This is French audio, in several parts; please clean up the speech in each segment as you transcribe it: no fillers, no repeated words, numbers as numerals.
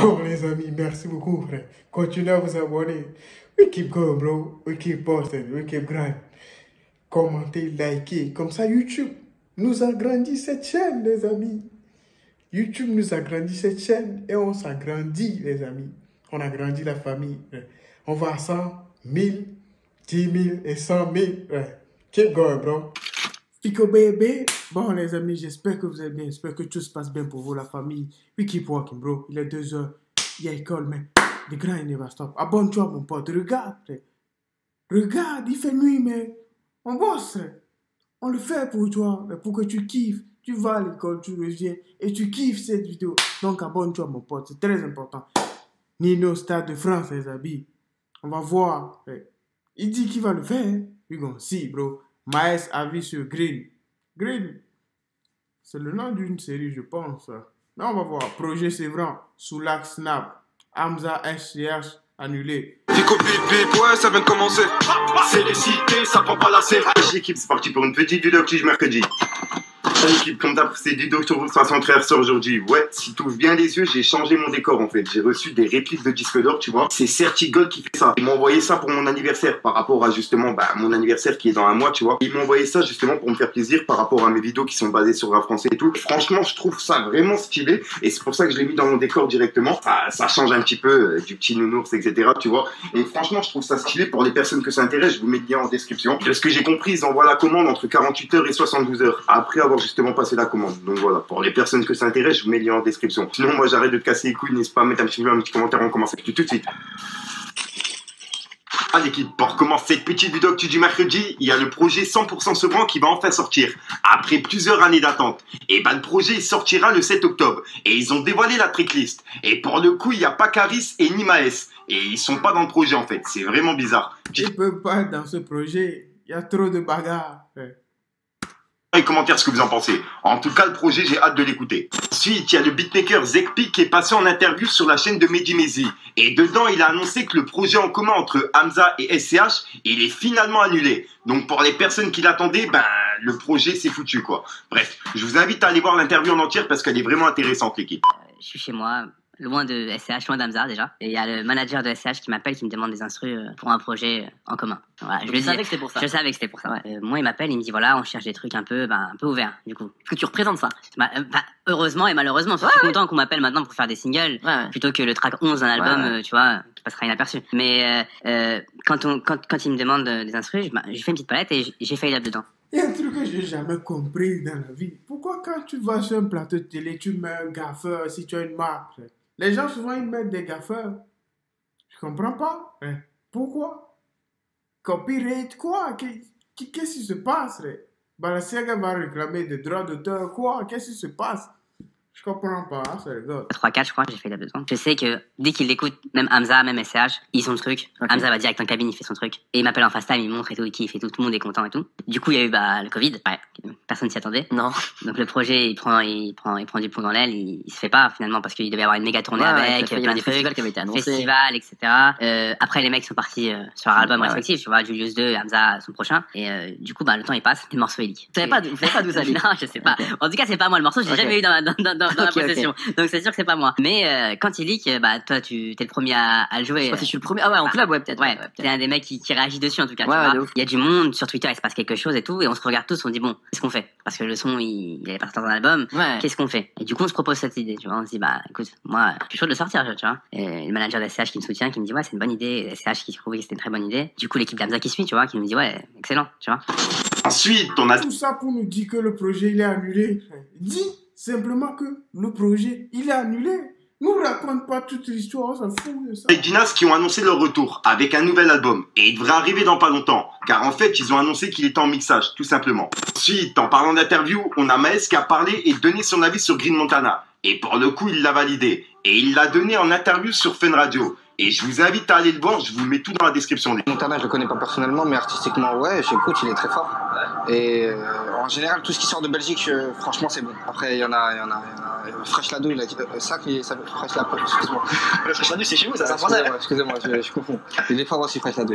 Bon, les amis, merci beaucoup, frère. Continuez à vous abonner. We keep going, bro. We keep posting. We keep grind. Commentez, likez. Comme ça, YouTube nous agrandit cette chaîne, les amis. YouTube nous agrandit cette chaîne et on s'agrandit, les amis. On agrandit la famille. On va à 100, 1000, 10 000 et 100 000. Keep going, bro. Pico baby. Bon, les amis, j'espère que vous allez bien. J'espère que tout se passe bien pour vous, la famille. We keep walking, bro. Il est 2 heures. Il y a école, mais the grind never stop. Abonne-toi, mon pote. Regarde, frère. Regarde, il fait nuit, mais on bosse, frère. On le fait pour toi, pour que tu kiffes. Tu vas à l'école, tu reviens et tu kiffes cette vidéo. Donc, abonne-toi, mon pote. C'est très important. Nino, Stade de France, les amis. On va voir. Il dit qu'il va le faire. We gonna see, bro. Maes a vu sur Green. Green, c'est le nom d'une série, je pense. Mais on va voir. Projet Sévran, Soulac Snap, Hamza SCH annulé. Pico bip ouais, ça vient de commencer. C'est les cités, ça prend pas la série. L'équipe, c'est parti pour une petite vidéo petit mercredi. L'équipe, comme d'hab, c'est du docteur vous façon très ressort aujourd'hui. Ouais, si tu ouvres bien les yeux, j'ai changé mon décor en fait. J'ai reçu des répliques de disques d'or, tu vois. C'est Certigold qui fait ça. Ils m'ont envoyé ça pour mon anniversaire par rapport à justement mon anniversaire qui est dans un mois, tu vois. Ils m'ont envoyé ça justement pour me faire plaisir par rapport à mes vidéos qui sont basées sur le français et tout. Franchement, je trouve ça vraiment stylé et c'est pour ça que je l'ai mis dans mon décor directement. Ça change un petit peu du petit nounours, etc. Tu vois. Et franchement, je trouve ça stylé pour les personnes que ça intéresse. Je vous mets le lien en description. De ce que j'ai compris, ils envoient la commande entre 48 heures et 72 heures après avoir justement passé la commande. Donc voilà, pour les personnes que ça intéresse, je vous mets le lien en description. Sinon, moi j'arrête de te casser les couilles, n'hésite pas à mettre un petit commentaire, on commence tout de suite. À l'équipe, pour commencer cette petite vidéo actu du mercredi, il y a le projet 100% Sevran qui va enfin sortir, après plusieurs années d'attente. Et le projet sortira le 7 octobre, et ils ont dévoilé la tracklist. Et pour le coup, il n'y a pas Caris et ni Maes, et ils sont pas dans le projet en fait, c'est vraiment bizarre. Ils peuvent pas être dans ce projet, il y a trop de bagarres. Les commentaires ce que vous en pensez. En tout cas, le projet, j'ai hâte de l'écouter. Ensuite, il y a le beatmaker Zekpi qui est passé en interview sur la chaîne de Mehdi Maizi. Et dedans, il a annoncé que le projet en commun entre Hamza et SCH, il est finalement annulé. Donc pour les personnes qui l'attendaient, le projet c'est foutu quoi. Bref, je vous invite à aller voir l'interview en entière parce qu'elle est vraiment intéressante l'équipe. Je suis chez moi, loin de SCH, loin d'Hamza déjà. Et il y a le manager de SCH qui m'appelle, qui me demande des instrus pour un projet en commun. Voilà, je savais que c'était pour ça. Je savais que c'était pour ça. Ouais. Moi, il m'appelle, il me dit voilà, on cherche des trucs un peu ouverts, du coup. Parce que tu représentes ça. Heureusement et malheureusement, parce que je suis content qu'on m'appelle maintenant pour faire des singles, plutôt que le track 11 d'un album, tu vois, qui passera inaperçu. Mais quand il me demande des instrus, j'ai fait une petite palette et j'ai failli là-dedans. Il y a un truc que j'ai jamais compris dans la vie. Pourquoi quand tu vas sur un plateau de télé, tu mets un gaffeur si tu as une marque? Les gens souvent ils mettent des gaffeurs. Je comprends pas. Pourquoi? Copyright quoi? Qu'est-ce qui se passe? Balenciaga va réclamer des droits d'auteur quoi? Qu'est-ce qui se passe? Je comprends pas, c'est rigolo. 3-4 je crois, j'ai fait là-dedans. Je sais que dès qu'il l'écoute, même Hamza, même SCH, ils ont le truc. Okay. Hamza va direct en cabine, il fait son truc. Et il m'appelle en FaceTime, il montre et tout, il kiffe et tout, tout le monde est content et tout. Du coup, il y a eu le Covid, personne s'y attendait. Non. Donc le projet, il prend du plomb dans l'aile, il se fait pas finalement parce qu'il devait y avoir une méga tournée avec plein de festivals qui avaient été annoncés. Festival, etc. Après les mecs sont partis sur leur album respectif, tu vois, Julius 2 et Hamza son prochain. Et du coup, le temps il passe, les morceaux ils leak. Vous savez pas d'où ça vient? Non, je sais pas. En tout cas, c'est pas moi le morceau, j'ai jamais eu dans la possession. Donc c'est sûr que c'est pas moi. Mais quand il leak, toi t'es le premier à le jouer. Je suis le premier. Ah ouais, en club, ouais, peut-être. Ouais, t'es un des mecs qui réagit dessus en tout cas. Il y a du monde sur Twitter, il se passe quelque chose et tout, et on se regarde tous, on dit bon, qu'est-ce qu'on fait? Parce que le son, il allait pas sortir dans l'album. Qu'est-ce qu'on fait? Et du coup, on se propose cette idée, tu vois. On se dit écoute, moi, je suis chaud de le sortir, tu vois. Et le manager de SCH qui me soutient, qui me dit ouais, c'est une bonne idée. Et SCH qui trouvait que c'était une très bonne idée. Du coup, l'équipe d'Hamza qui suit, tu vois, qui me dit ouais, excellent, tu vois. Ensuite, on a tout ça pour nous dire que le projet il est annulé. Dis simplement que le projet il est annulé. Nous raconte pas toute l'histoire, on s'en fout de ça. Les Dinas qui ont annoncé leur retour avec un nouvel album. Et il devrait arriver dans pas longtemps. Car en fait, ils ont annoncé qu'il était en mixage, tout simplement. Ensuite, en parlant d'interview, on a Maes qui a parlé et donné son avis sur Green Montana. Et pour le coup, il l'a validé. Et il l'a donné en interview sur Fun Radio. Et je vous invite à aller le voir, je vous mets tout dans la description. Montana, je le connais pas personnellement, mais artistiquement, ouais, j'écoute, il est très fort. Et en général, tout ce qui sort de Belgique, franchement, c'est bon. Après, il y en a. Fresh Lado, il a dit ça qui est Fresh Lado, excuse-moi. Le Fresh Lado, c'est chez vous, ça, c'est un français. Excusez-moi, je confonds. Et des fois aussi Fresh Lado.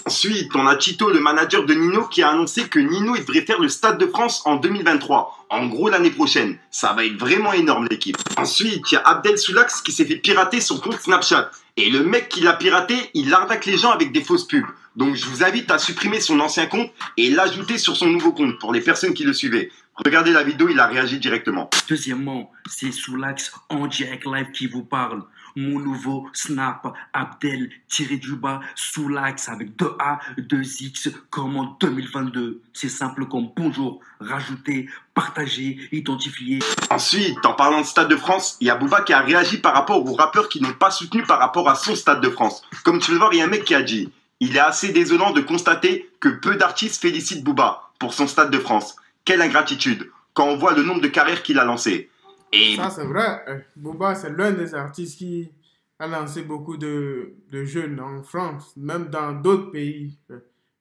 Ensuite, on a Tito, le manager de Nino, qui a annoncé que Nino il devrait faire le Stade de France en 2023. En gros, l'année prochaine. Ça va être vraiment énorme, l'équipe. Ensuite, il y a Abdel Soulax qui s'est fait pirater son compte Snapchat. Et le mec qui l'a piraté, il arnaque les gens avec des fausses pubs. Donc, je vous invite à supprimer son ancien compte et l'ajouter sur son nouveau compte pour les personnes qui le suivaient. Regardez la vidéo, il a réagi directement. Deuxièmement, c'est Soulax en direct live qui vous parle. Mon nouveau Snap, Abdel-du-bas, Soulax avec 2A, 2X, comme en 2022. C'est simple comme bonjour, rajouter, partager, identifier. Ensuite, en parlant de Stade de France, il y a Booba qui a réagi par rapport aux rappeurs qui n'ont pas soutenu par rapport à son Stade de France. Comme tu peux le voir, il y a un mec qui a dit « Il est assez désolant de constater que peu d'artistes félicitent Booba pour son Stade de France. Quelle ingratitude quand on voit le nombre de carrières qu'il a lancées. » Et ça, c'est vrai. Booba, c'est l'un des artistes qui a lancé beaucoup de jeunes en France, même dans d'autres pays.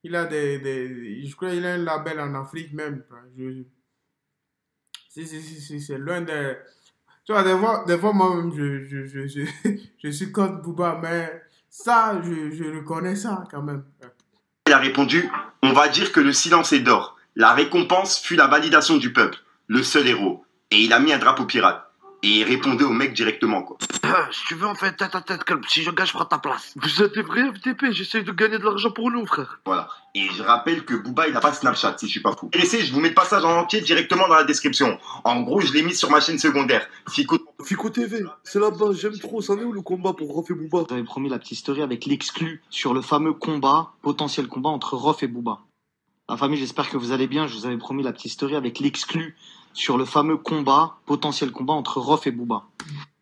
Il a je crois qu'il a un label en Afrique même. C'est l'un des... Tu vois, des fois moi-même, je suis contre Booba, mais ça, je reconnais ça quand même. il a répondu « On va dire que le silence est d'or. La récompense fut la validation du peuple. Le seul héros. » Et il a mis un drapeau pirate. Et il répondait au mec directement, quoi. Si tu veux, on fait tête à tête, calme. Si je gagne, je prends ta place. Vous êtes des vrais FDP, j'essaie de gagner de l'argent pour nous, frère. Voilà. Et je rappelle que Booba, il n'a pas Snapchat, si je suis pas fou. Laissez, je vous mets le passage en entier directement dans la description. En gros, je l'ai mis sur ma chaîne secondaire. Fico TV, c'est là-bas, j'aime trop. Ça en est où le combat pour Rof et Booba? J'avais promis la petite story avec l'exclu sur le fameux combat, potentiel combat entre Rof et Booba. La famille, j'espère que vous allez bien. Je vous avais promis la petite story avec l'exclu sur le fameux combat, potentiel combat entre Rof et Booba.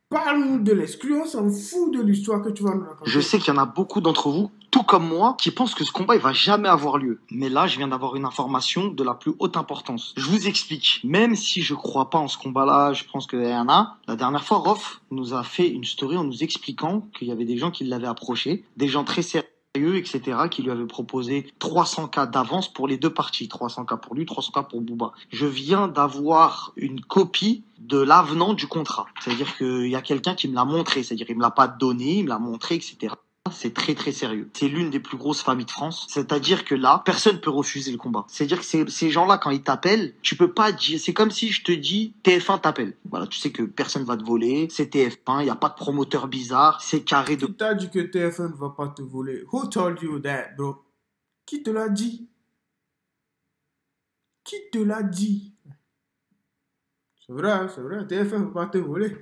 Parle-nous de l'exclu, on s'en fout de l'histoire que tu vas nous raconter. Je sais qu'il y en a beaucoup d'entre vous, tout comme moi, qui pensent que ce combat il va jamais avoir lieu. Mais là, je viens d'avoir une information de la plus haute importance. Je vous explique. Même si je crois pas en ce combat-là, je pense qu'il y en a. La dernière fois, Rof nous a fait une story en nous expliquant qu'il y avait des gens qui l'avaient approché, des gens très sérieux, etc., qui lui avaient proposé 300K d'avance pour les deux parties. 300K pour lui, 300K pour Booba. Je viens d'avoir une copie de l'avenant du contrat. C'est-à-dire qu'il y a quelqu'un qui me l'a montré. C'est-à-dire il me l'a pas donné, il me l'a montré, etc. C'est très très sérieux. C'est l'une des plus grosses familles de France. C'est-à-dire que là, personne peut refuser le combat. C'est-à-dire que ces gens-là, quand ils t'appellent, tu peux pas dire... C'est comme si je te dis TF1 t'appelle. Voilà, tu sais que personne va te voler. C'est TF1, il n'y a pas de promoteur bizarre. C'est carré de... Qui t'a dit que TF1 ne va pas te voler? Who told you that, bro? Qui te l'a dit? Qui te l'a dit? C'est vrai, TF1 ne va pas te voler.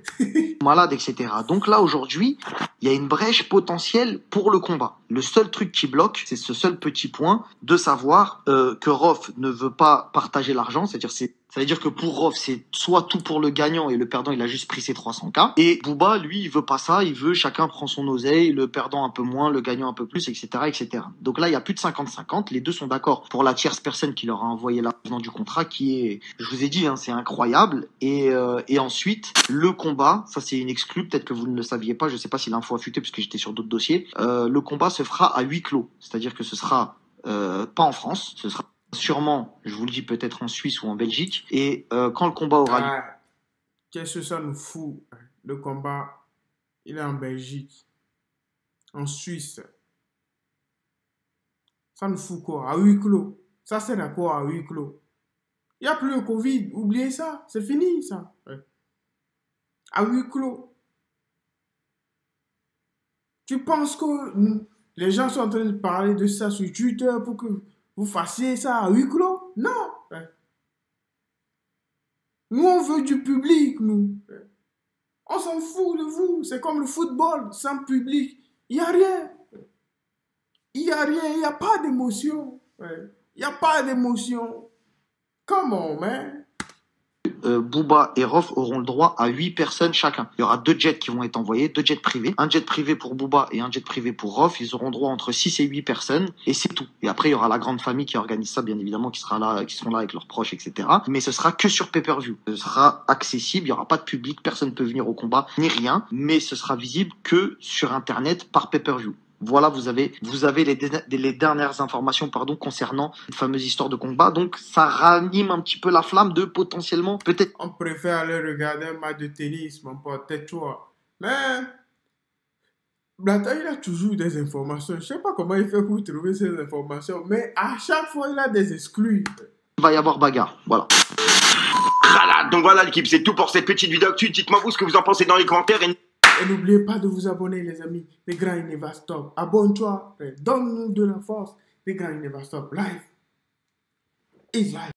Malade, etc. Donc là, aujourd'hui, il y a une brèche potentielle pour le combat. Le seul truc qui bloque, c'est ce seul petit point de savoir que Rof ne veut pas partager l'argent. Ça veut dire que pour Rof, c'est soit tout pour le gagnant et le perdant, il a juste pris ses 300K. Et Booba, lui, il veut pas ça. Il veut chacun prend son oseille, le perdant un peu moins, le gagnant un peu plus, etc., etc. Donc là, il y a plus de 50-50. Les deux sont d'accord pour la tierce personne qui leur a envoyé l'argent du contrat, qui est, je vous ai dit, hein, c'est incroyable. Et ensuite, le combat, ça c'est une exclue. Peut-être que vous ne le saviez pas. Je sais pas si l'info a fuité parce que j'étais sur d'autres dossiers. Le combat se fera à huis clos. C'est-à-dire que ce sera pas en France. Ce sera sûrement, je vous le dis, peut-être en Suisse ou en Belgique. Et quand le combat aura lieu... Qu'est-ce que ça nous fout? Le combat, il est en Belgique, en Suisse. Ça nous fout quoi? À huis clos. Ça sert à quoi à huis clos? Il n'y a plus le Covid. Oubliez ça. C'est fini, ça. À huis clos. Tu penses que les gens sont en train de parler de ça sur Twitter pour que vous fassiez ça à huis clos? Non. Nous, on veut du public, nous. On s'en fout de vous. C'est comme le football, sans public. Il n'y a rien. Il n'y a rien. Il n'y a pas d'émotion. Il n'y a pas d'émotion. Come on, man. Booba et Rof auront le droit à 8 personnes chacun. Il y aura 2 jets qui vont être envoyés, 2 jets privés. Un jet privé pour Booba et un jet privé pour Rof. Ils auront droit entre 6 et 8 personnes et c'est tout. Et après, il y aura la grande famille qui organise ça, bien évidemment, qui seront là avec leurs proches, etc. Mais ce sera que sur pay-per-view. Ce sera accessible, il n'y aura pas de public, personne ne peut venir au combat, ni rien. Mais ce sera visible que sur Internet par pay-per-view. Voilà, vous avez les dernières informations concernant cette fameuse histoire de combat. Donc, ça ranime un petit peu la flamme de potentiellement, peut-être... On préfère aller regarder un match de tennis, mon pote, tais-toi. Mais Blata, il a toujours des informations. Je sais pas comment il fait pour trouver ces informations, mais à chaque fois, il a des exclus. Il va y avoir bagarre, voilà. Voilà, donc voilà l'équipe, c'est tout pour cette petite vidéo actu. Dites-moi vous ce que vous en pensez dans les commentaires. Et n'oubliez pas de vous abonner, les amis. Les grands, il ne va stop. Abonne-toi. Donne-nous de la force. Les grands, il ne va stop. Live is live.